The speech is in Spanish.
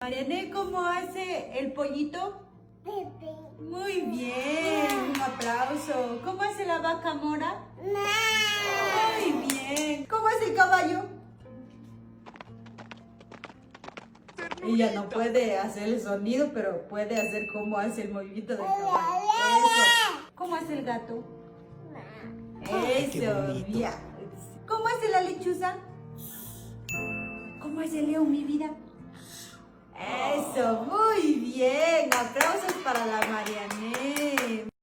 Mariané, ¿cómo hace el pollito? Muy bien, un aplauso. ¿Cómo hace la vaca mora? Muy bien. ¿Cómo hace el caballo? Ella no puede hacer el sonido, pero puede hacer cómo hace el movimiento del caballo. Eso. ¿Cómo hace el gato? Eso, ya. ¿Cómo hace la lechuza? ¿Cómo hace el león, mi vida? Eso, muy bien. Aplausos para la Mariané.